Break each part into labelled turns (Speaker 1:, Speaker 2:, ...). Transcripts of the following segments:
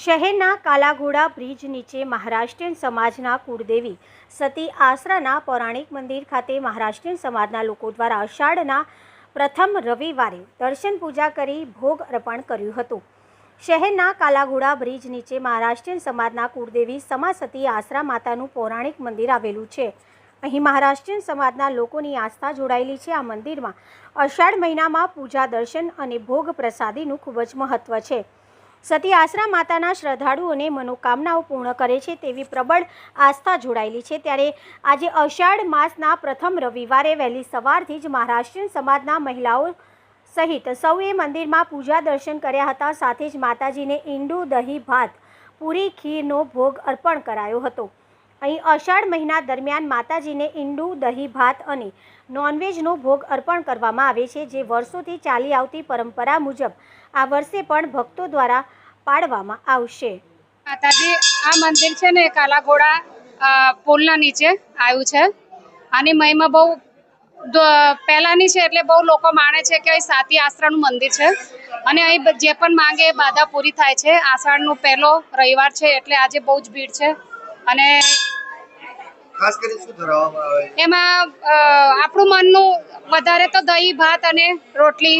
Speaker 1: શહેરના કાલાઘોડા બ્રિજ નીચે મહારાષ્ટ્રીયન સમાજના કુળદેવી સતી આસરાના પૌરાણિક મંદિર ખાતે મહારાષ્ટ્રીયન સમાજના લોકો દ્વારા અષાઢના પ્રથમ રવિવારે દર્શન પૂજા કરી ભોગ અર્પણ કર્યું હતું। શહેરના કાલાઘોડા બ્રિજ નીચે મહારાષ્ટ્રીયન સમાજના કુળદેવી સમા સતી આસરા માતાનું પૌરાણિક મંદિર આવેલું છે। અહીં મહારાષ્ટ્રીયન સમાજના લોકોની આસ્થા જોડાયેલી છે। આ મંદિરમાં અષાઢ મહિનામાં પૂજા, દર્શન અને ભોગ પ્રસાદીનું ખૂબ જ મહત્વ છે। સતી આસરા માતાના શ્રદ્ધાળુઓને મનોકામનાઓ પૂર્ણ કરે છે તેવી પ્રબળ આસ્થા જોડાયેલી છે। ત્યારે આજે અષાઢ માસના પ્રથમ રવિવારે વહેલી સવારથી જ મહારાષ્ટ્રીયન સમાજના મહિલાઓ સહિત સૌએ મંદિરમાં પૂજા દર્શન કર્યા હતા। સાથે જ માતાજીને ઈંડું, દહીં, ભાત, પૂરી, ખીરનો ભોગ અર્પણ કરાયો હતો। અહીં અષાઢ મહિના દરમિયાન માતાજીને ઈંડું, દહીં, ભાત અને નોનવેજનો ભોગ અર્પણ કરવામાં આવે છે, જે વર્ષોથી ચાલી આવતી પરંપરા મુજબ આ વર્ષે પણ ભક્તો દ્વારા પાડવામાં આવશે।
Speaker 2: માતાજી આ મંદિર છે ને કાલાઘોડા પુલના નીચે આવ્યું છે। આની મહિમા બહુ પહેલાની છે, એટલે બહુ લોકો માને છે કે અહીં સતી આસરાનું મંદિર છે અને અહીં જે પણ માંગે એ બાધા પૂરી થાય છે। આષાઢનો પહેલો રવિવાર છે એટલે આજે બહુ જ ભીડ છે અને
Speaker 3: ખાસ કરીને શું ધરાવવામાં આવે છે
Speaker 2: એમાં આપણું મનનું વધારે તો દહીં, ભાત અને રોટલી,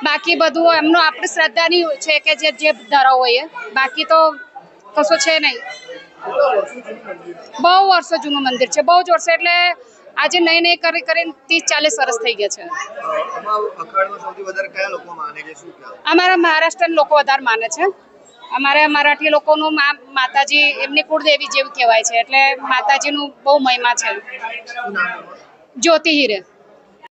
Speaker 2: બાકી બધું એમનું આપણી શ્રદ્ધાની છે કે જે ધરાવવો હોય, બાકી તો કશું છે નહીં। બહુ વર્ષો જૂનું મંદિર છે, બહુ જ વર્ષો, એટલે આજે નહીં કરીને 30-40 વર્ષ થઈ ગયા છે।
Speaker 3: અખાડમાં સૌથી વધારે કયા લોકો માને છે, શું કહેવાય?
Speaker 2: અમારા મહારાષ્ટ્રના લોકો વધારે માને છે। અમારે મરાઠી લોકોનું માતાજી એમની કુળદેવી જેવું કહેવાય છે, એટલે માતાજીનું બહુ મહિમા છે। જ્યોતિ હીરે।